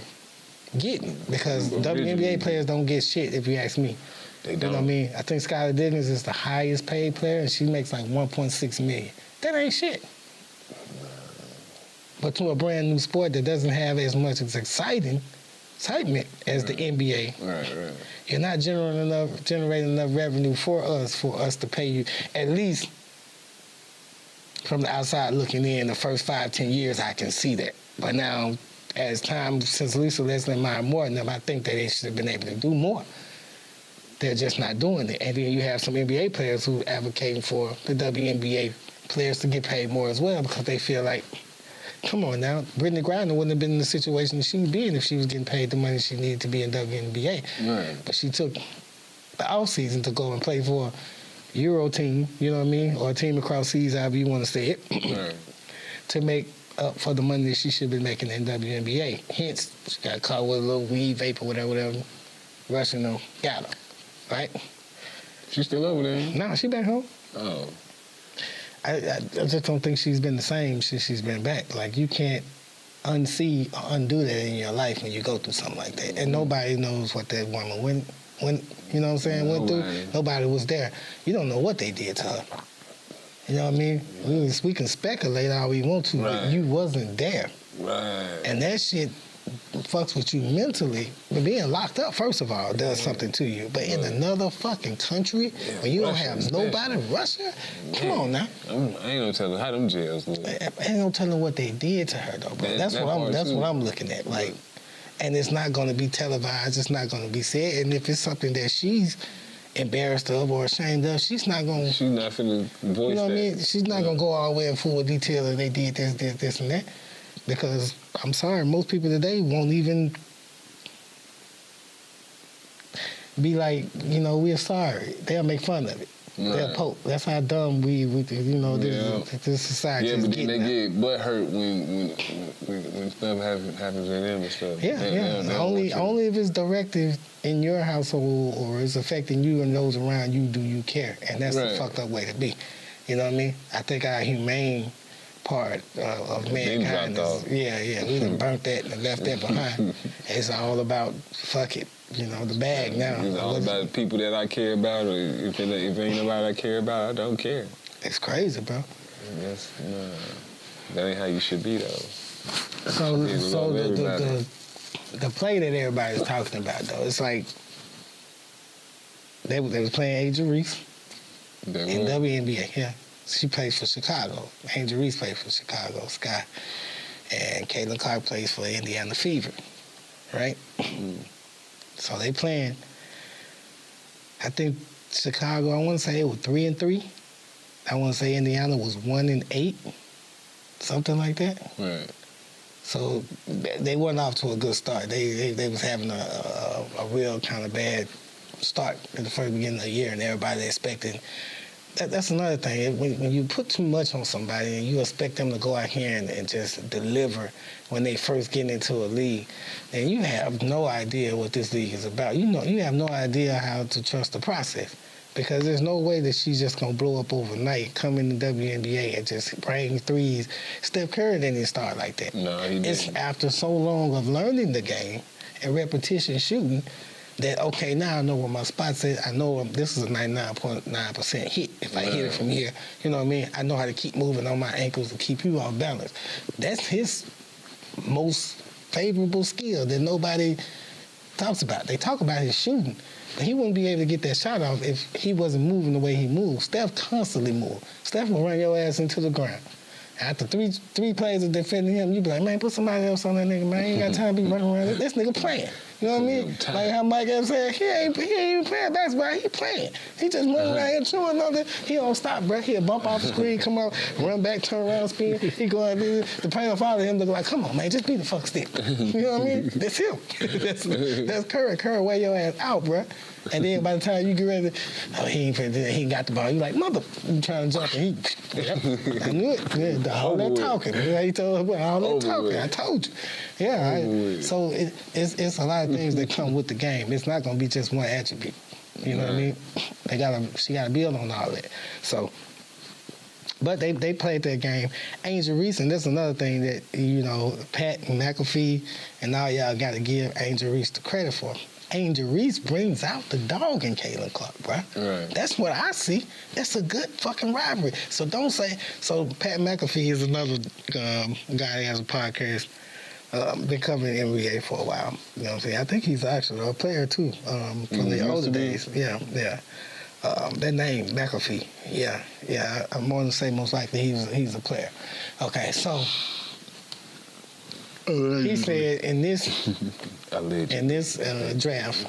getting, because WNBA players don't get shit, if you ask me. They don't. You know what I mean? I think Skylar Diggins is the highest paid player, and she makes like $1.6 million. That ain't shit. But to a brand new sport that doesn't have as much excitement as the NBA, Right. you're not generating enough revenue for us to pay you. At least from the outside looking in, the first 5, 10 years, I can see that. But now, as time, since Lisa Leslie and Maya Moore and them, I think that they should have been able to do more. They're just not doing it. And then you have some NBA players who are advocating for the WNBA players to get paid more as well, because they feel like, come on now, Brittany Griner wouldn't have been in the situation she'd be in if she was getting paid the money she needed to be in WNBA. Right. But she took the offseason to go and play for a Euro team, you know what I mean, or a team across seas, however you want to say it, Right. to make up for the money that she should be making in WNBA. Hence, she got caught with a little weed, vape, or whatever, rushing them, got her, right? She's still over there? No, she back home. Oh. I just don't think she's been the same since she's been back. Like, you can't unsee or undo that in your life when you go through something like that. And nobody knows what that woman went you know what I'm saying, went through. Nobody was there. You don't know what they did to her. You know what I mean? We can speculate all we want to, but you wasn't there. Right. And that shit fucks with you mentally. But being locked up, first of all, does something to you. But in another fucking country, when you don't have nobody, Russia, come on now. I ain't no telling how them jails look. Ain't no telling what they did to her though, bro. That's what I'm looking at. Like, and it's not gonna be televised. It's not gonna be said. And if it's something that she's embarrassed of or ashamed of, she's not gonna. She's not finna voice that. You know what I mean? She's not gonna go all the way in full detail that they did this, and that. Because I'm sorry, most people today won't even be like, you know, we're sorry. They'll make fun of it. Right. They'll poke. That's how dumb we you know, this society is getting. Yeah, but then they get butthurt when stuff happens to them and stuff. Yeah. Only if it's directive in your household or it's affecting you and those around you do you care. And that's the fucked up way to be. You know what I mean? I think our humane part of Been mankind. dropped off. Yeah, we done burnt that and left that behind. It's all about, fuck it, the bag now. It's all about the people that I care about, or if ain't nobody I care about, I don't care. It's crazy, bro. That ain't how you should be, though. So the play that everybody's talking about, though, it's like they was playing Angel Reese in WNBA. Yeah, she plays for Chicago. Angel Reese plays for Chicago Sky, and Caitlin Clark plays for Indiana Fever, right? So they playing. I think Chicago, I want to say it was 3-3. I want to say Indiana was 1-8, something like that. Right. So they went off to a good start. They was having a real kind of bad start at the first beginning of the year, and everybody expecting. That's another thing. When you put too much on somebody and you expect them to go out here and just deliver when they first get into a league, then you have no idea what this league is about. You have no idea how to trust the process. Because there's no way that she's just going to blow up overnight, come in the WNBA and just bring threes. Steph Curry didn't start like that. No, he didn't. It's after so long of learning the game and repetition shooting that, okay, now I know where my spots is. I know this is a 99.9% hit. If I hit it from here, you know what I mean? I know how to keep moving on my ankles to keep you off balance. That's his most favorable skill that nobody talks about. They talk about his shooting. But he wouldn't be able to get that shot off if he wasn't moving the way he moved. Steph constantly moved. Steph will run your ass into the ground. After three plays of defending him, you be like, man, put somebody else on that nigga, man. I ain't got time to be running around. This nigga playing. You know what I mean? Like how Mike Evans said, he ain't even playing basketball. He playing. He just running around here chewing on it. He don't stop, bro. He'll bump off the screen, come out, run back, turn around, spin. He go out there. The player follow him, look like, come on, man, just be the fuck stick. You know what I mean? That's him. That's Curry. Curry, wear your ass out, bro. And then by the time you get ready, he ain't got the ball. You like, mother, you trying to jump, and I knew it. Yeah, all that talking. Yeah, he told her, all that talking. I told you. Yeah, so it's a lot of things that come with the game. It's not going to be just one attribute. You know what I mean? She got to build on all that. So, but they played that game. Angel Reese, and that's another thing that, Pat and McAfee and all y'all got to give Angel Reese the credit for. Angel Reese brings out the dog in Caitlin Clark, bro. Right. That's what I see. That's a good fucking rivalry. So don't say. So Pat McAfee is another guy that has a podcast. Been covering the NBA for a while. You know what I'm saying? I think he's actually a player too from the older days. Yeah. That name McAfee. Yeah. I'm more than say most likely he's a player. Okay, so. He said in this draft,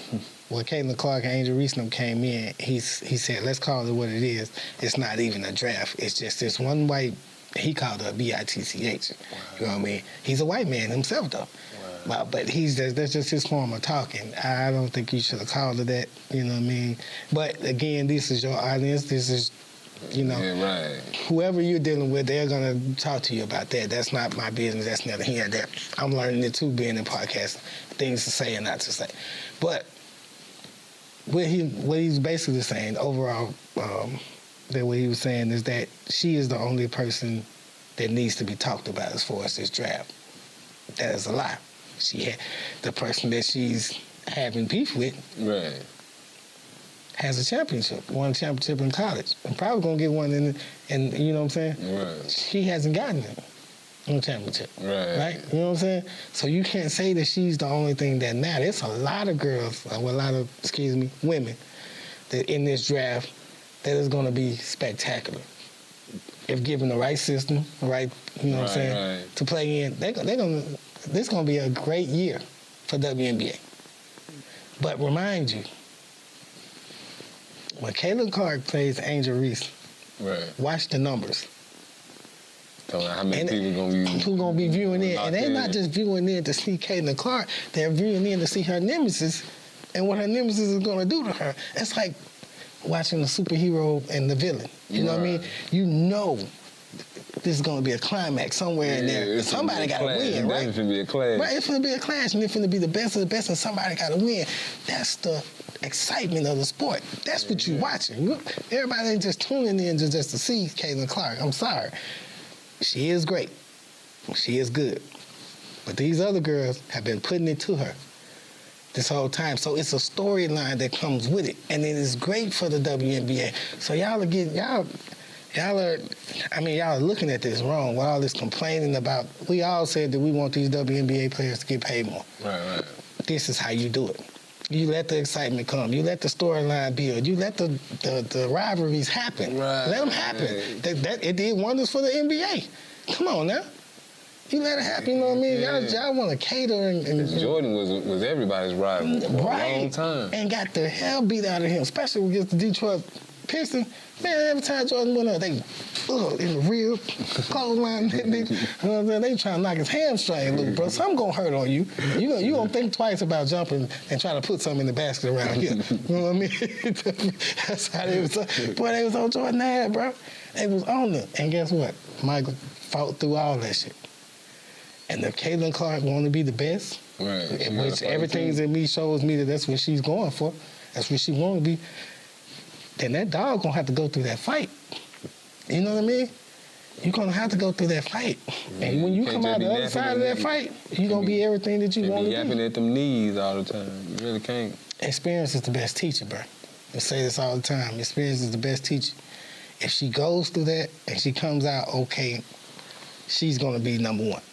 when Caitlin Clark and Angel Reese came in, he said, let's call it what it is. It's not even a draft. It's just this one white, he called her BITCH. Wow. You know what I mean? He's a white man himself, though. Wow. But that's just his form of talking. I don't think you should have called it that, you know what I mean? But again, this is your audience. This is... whoever you're dealing with, they're going to talk to you about that. That's not my business. That's neither here nor there. I'm learning it too, being in podcasting, things to say and not to say. But what he's basically saying, overall, that what he was saying is that she is the only person that needs to be talked about as far as this draft. That is a lie. The person that she's having beef with. Right. Has a championship, won a championship in college. I'm probably going to get one in, you know what I'm saying? Right. She hasn't gotten it. No championship. Right. You know what I'm saying? So you can't say that she's the only thing that matters. There's a lot of girls, women that in this draft that is going to be spectacular. If given the right system, to play in, this is going to be a great year for WNBA. But remind you, when Caitlin Clark plays Angel Reese, watch the numbers. So how many people gonna be viewing in? And they're not just viewing in to see Caitlin Clark. They're viewing in to see her nemesis and what her nemesis is gonna do to her. It's like watching the superhero and the villain. You know what I mean? You know this is gonna be a climax somewhere in there. Somebody gotta win, right? It's gonna be a clash. Right, it's gonna be a clash, and it's gonna be the best of the best, and somebody gotta win. That's the excitement of the sport. That's what you're watching. Everybody ain't just tuning in just to see Caitlin Clark. I'm sorry. She is great. She is good. But these other girls have been putting it to her this whole time. So it's a storyline that comes with it. And it is great for the WNBA. So y'all are looking at this wrong with all this complaining about, we all said that we want these WNBA players to get paid more. Right. This is how you do it. You let the excitement come. You let the storyline build. You let the rivalries happen. Right. Let them happen. It did wonders for the NBA. Come on now. You let it happen, you know what I mean? Y'all want to cater and Jordan was everybody's rival for a long time. And got the hell beat out of him, especially against the Detroit Pistons. Man, every time Jordan went up, they in the rear, clothesline, they trying to knock his hamstring loose, bro. Something gonna hurt on you. You gonna think twice about jumping and trying to put something in the basket around here. You know what I mean? That's how they was. Boy, they was on Jordan ass, bro. They was on it. And guess what? Michael fought through all that shit. And if Caitlin Clark want to be the best, right, which everything in me shows me that that's what she's going for, that's what she want to be, then that dog gonna have to go through that fight. You know what I mean? You're gonna have to go through that fight. And when you come out the other side of that fight, you're gonna be everything that you want to be. Yapping at them knees all the time. You really can't. Experience is the best teacher, bro. I say this all the time. Experience is the best teacher. If she goes through that and she comes out okay, she's gonna be number one.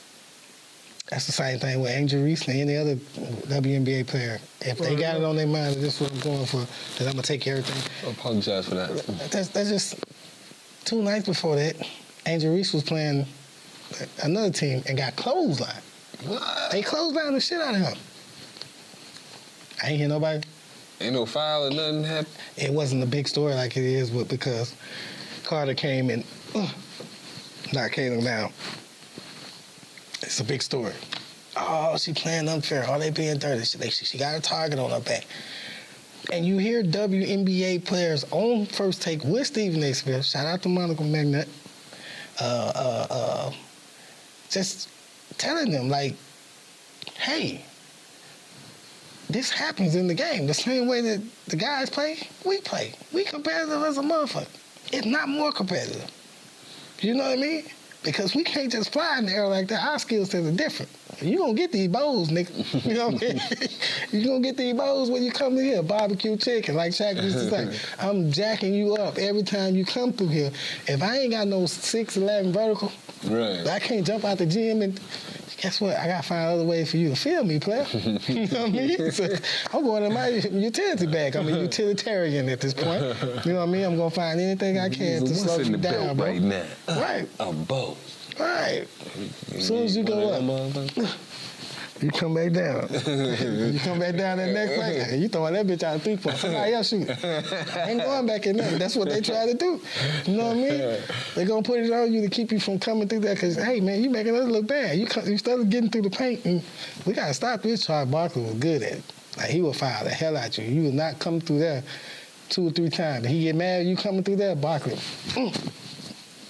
That's the same thing with Angel Reese and any other WNBA player. If they got it on their mind that this is what I'm going for, then I'm going to take everything. I apologize for that. That's just 2 nights before that, Angel Reese was playing another team and got clotheslined. What? They clotheslined the shit out of him. I ain't hear nobody. Ain't no foul or nothing happened? It wasn't a big story like it is because Carter came and knocked Caitlin down. It's a big story. Oh, she playing unfair. Oh, they being dirty. She got a target on her back. And you hear WNBA players on First Take with Stephen A. Smith, shout out to Monica McNutt, just telling them, like, hey, this happens in the game. The same way that the guys play, we play. We competitive as a motherfucker. It's not more competitive. You know what I mean? Because we can't just fly in the air like that. Our skill sets are different. You gonna get these bows, nigga. You know what I mean? You gonna get these bows when you come in here. Barbecue chicken, like Shaq used to say. I'm jacking you up every time you come through here. If I ain't got no 6'11" vertical, right, I can't jump out the gym and guess what? I gotta find other ways for you to feel me, player. You know what I mean? So I'm going in my utility bag. I'm a utilitarian at this point. You know what I mean? I'm gonna find anything I can to slow you down, bro. Right now? Right. A bow. Right. As soon as you go up, you come back down. You come back down that next play, you throwing that bitch out of 3-point. Somebody else shoot. I ain't going back in there. That's what they try to do. You know what I mean? They're going to put it on you to keep you from coming through that because, hey, man, you making us look bad. You started getting through the paint, and we got to stop this. Charles Barkley was good at it. Like, he will foul the hell out you. You will not come through there 2 or 3 times. If he get mad at you coming through there, Barkley,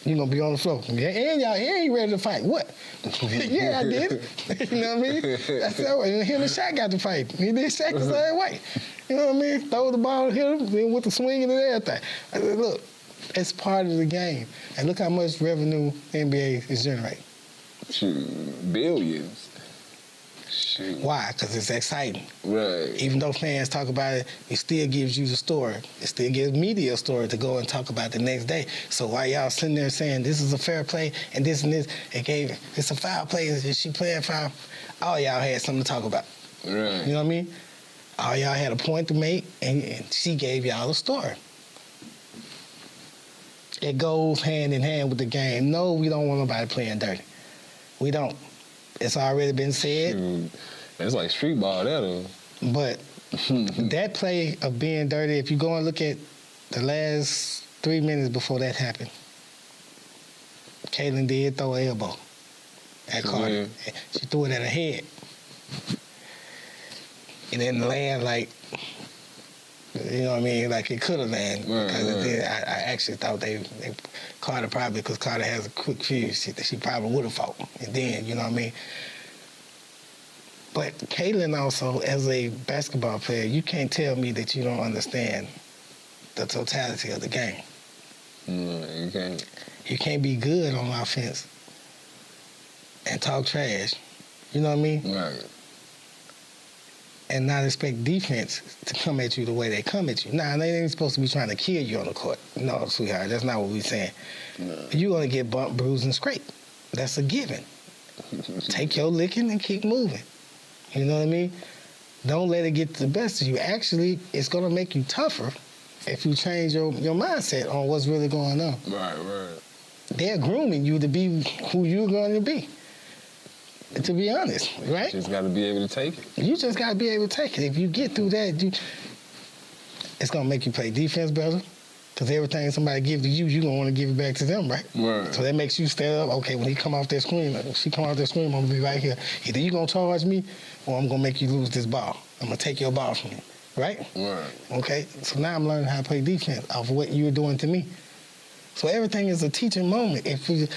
you're going to be on the floor. And y'all ain't ready to fight. What? Yeah, I did. You know what I mean? That's that way. Him and Shaq got to fight. He did Shaq the same way. You know what I mean? Throw the ball, hit him, then with the swinging and everything. I said, look, it's part of the game. And look how much revenue NBA is generating. Shoot, billions. Shoot. Why? Because it's exciting. Right. Even though fans talk about it, it still gives you the story. It still gives media a story to go and talk about the next day. So while y'all sitting there saying this is a fair play and this, it's a foul play, is she playing foul? All y'all had something to talk about. Right. You know what I mean? All y'all had a point to make, and she gave y'all a story. It goes hand in hand with the game. No, we don't want nobody playing dirty. We don't. It's already been said. It's like street ball, that though. But that play of being dirty, if you go and look at the last 3 minutes before that happened, Caitlin did throw an elbow at Carter. Yeah. She threw it at her head. It didn't land like, you know what I mean, like it could have landed. Right, because right. It did. I actually thought Carter probably, because Carter has a quick fuse, she probably would have fought. And then, you know what I mean? But Caitlin also, as a basketball player, you can't tell me that you don't understand the totality of the game. No, you can't. You can't be good on offense and talk trash. You know what I mean? Right. And not expect defense to come at you the way they come at you. Nah, they ain't supposed to be trying to kill you on the court. No, sweetheart, that's not what we're saying. No. You're going to get bumped, bruised, and scraped. That's a given. Take your licking and keep moving. You know what I mean? Don't let it get the best of you. Actually, it's going to make you tougher if you change your mindset on what's really going on. Right. They're grooming you to be who you're going to be. To be honest, right? You just got to be able to take it. You just got to be able to take it. If you get through that, it's going to make you play defense better. Because everything somebody gives to you, you're going to want to give it back to them, right? Right. So that makes you stand up. Okay, when he come off that screen, she come off that screen, I'm going to be right here. Either you going to charge me or I'm going to make you lose this ball. I'm going to take your ball from you, right? Right. Okay, so now I'm learning how to play defense off of what you're doing to me. So everything is a teaching moment if you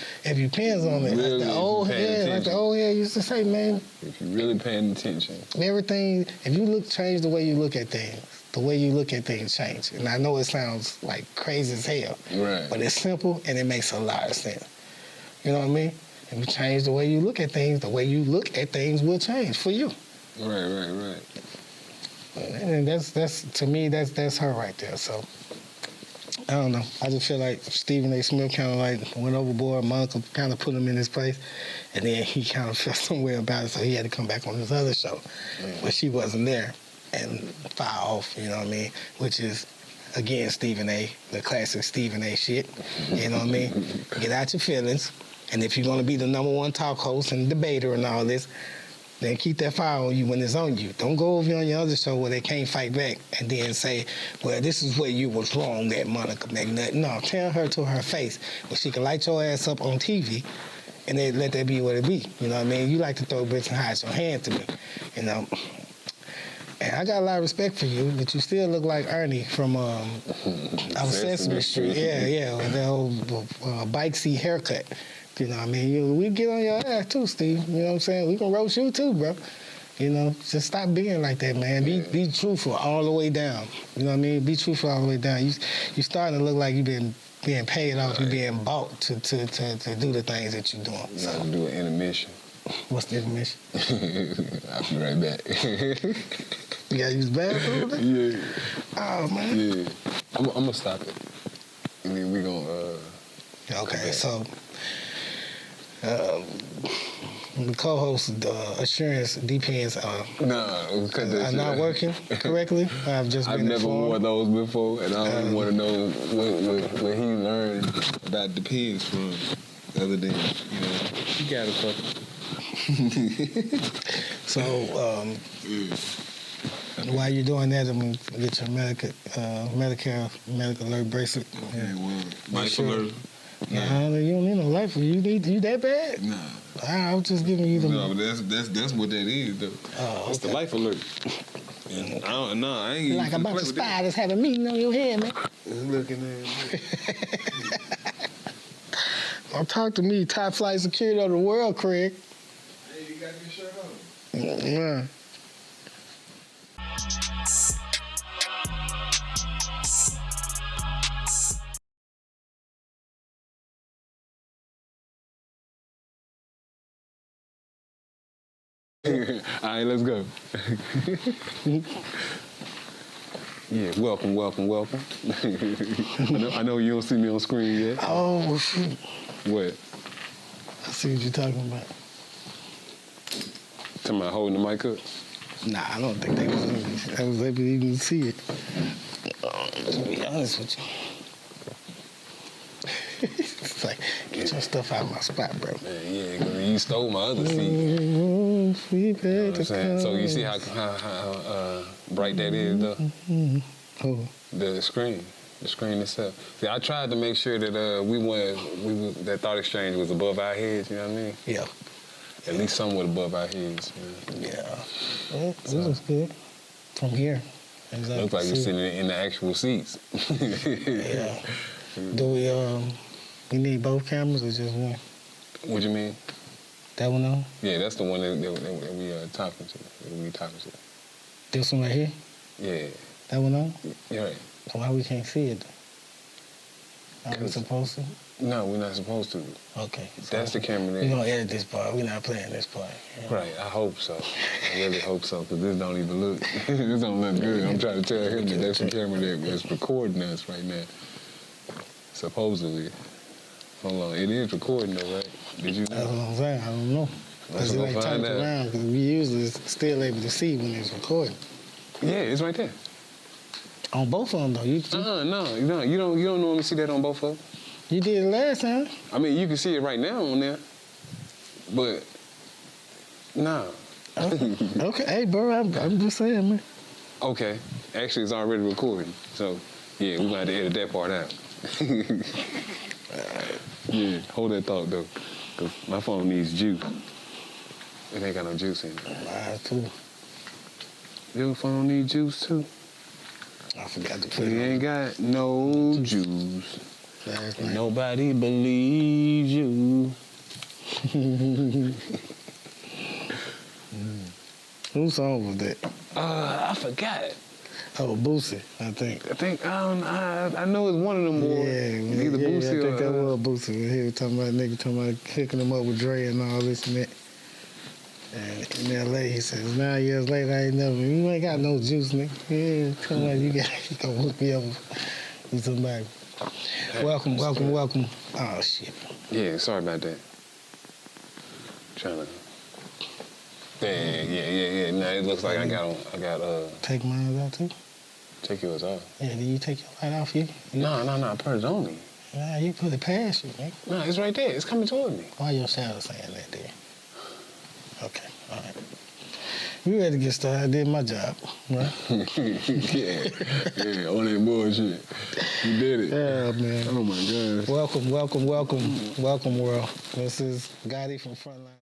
pins on it. Really, like the old head used to say, man. If you're really paying attention. Everything, if you change the way you look at things, the way you look at things change. And I know it sounds like crazy as hell. Right. But it's simple and it makes a lot of sense. You know what I mean? If you change the way you look at things, the way you look at things will change for you. Right. And that's to me, that's her right there. So I don't know. I just feel like Stephen A. Smith kind of like went overboard. Monica kind of put him in his place, and then he kind of felt some way about it, so he had to come back on his other show, but she wasn't there and fire off. You know what I mean? Which is again Stephen A. The classic Stephen A. shit. You know what I mean? Get out your feelings, and if you're gonna be the #1 talk host and debater and all this, then keep that fire on you when it's on you. Don't go over on your other show where they can't fight back and then say, well, this is where you was wrong at Monica McNutt. No, tell her to her face. But she can light your ass up on TV and then let that be what it be. You know what I mean? You like to throw bricks and hide your hand to me, you know. And I got a lot of respect for you, but you still look like Ernie from Sesame Street. Yeah, with that old bike seat haircut. You know what I mean? We get on your ass too, Steve. You know what I'm saying? We can roast you too, bro. You know, just stop being like that, man. Be truthful all the way down. You know what I mean? Be truthful all the way down. You starting to look like you've been being paid off. You're being bought to do the things that you're doing. You got to do an intermission. What's the intermission? I'll be right back. You got to use the bathroom? Yeah. Oh, man. Yeah. I'm going to stop it. And then we going to... Okay, so... the co-host assurance depends are not working correctly. I've never wore those before, and I don't want to know what he learned about depends from other than, you know, he got it fucking. So while you're doing that, I'm gonna get your Medicare medical alert bracelet. Okay, well, life alert. Nah, you don't need no life. You that bad? Nah. I was just giving you the. No, but that's what that is, though. Oh, That's the life alert. And I ain't like a bunch of spiders have a meeting on your head, man. Looking at me. Don't talk to me, top flight security of the world, Craig. Hey, you got your shirt on. Yeah. All right, let's go. Yeah, welcome. I know you don't see me on screen yet. Oh, shoot. What? I see what you're talking about. Talking about holding the mic up? Nah, I don't think they was able to even see it. To be honest with you. It's like, get your stuff out of my spot, bro. Man, yeah, because you stole my other seat. You know what I'm saying? So you see how bright that is, though? Oh. The screen itself. See, I tried to make sure that that Thought Exchange was above our heads, you know what I mean? Yeah. At least somewhat above our heads. Yeah. Well, this looks good. From here. Exactly. Looks like you're sitting in the actual seats. Yeah. Do we need both cameras or just one? What you mean? That one on? Yeah, that's the one that we talking to. That we talking to. This one right here? Yeah. That one on? Yeah. Right. Why we can't see it? Are we supposed to? No, we're not supposed to. Okay. That's the camera We're there. gonna edit this part. We're not playing this part. Right, I hope so. I really hope so, because this don't even look, this don't look good. I'm trying to tell him that that's the camera that's recording us right now. Supposedly. Hold on, it is recording though, right? Did you know? That's what I'm saying. I don't know. Let's Because it go like find turns out. around, because we usually still able to see when it's recording. Yeah, it's right there. On both of them, though. You No, you don't normally see that on both of them. you did it last time. I mean, you can see it right now on there, but nah. Okay. Hey, bro, I'm just saying, man. Okay, actually, it's already recording, so yeah, we're gonna have to edit that part out. Yeah, hold that thought though, cause my phone needs juice. It ain't got no juice in it. Mine too. Your phone need juice too? I forgot to put It it ain't got no juice. last And night. nobody believes you. Whose song was that? I forgot. Oh, Boosie, I think. I know it's one of them boys. Yeah, Either Boosie I think that or was Boosie. He was talking about hooking him up with Dre and all this and that. And in L.A., he says, 9 years later, you ain't got no juice, nigga. Yeah, tell me you gonna hook me up with somebody. Welcome. Oh, shit. Yeah, sorry about that. Trying to. Yeah. Nah, it looks like I got. Take mine out, too? Take yours off. Yeah, did you take your light off? You? No. Put it on me. Nah, you put it past you, nigga. No, it's right there. It's coming toward me. Why your shadow saying that there? Okay, all right. We ready to get started. I did my job, right? yeah, all that bullshit. You did it. Yeah, man. Oh my God. Welcome, world. This is Gotti from Frontline.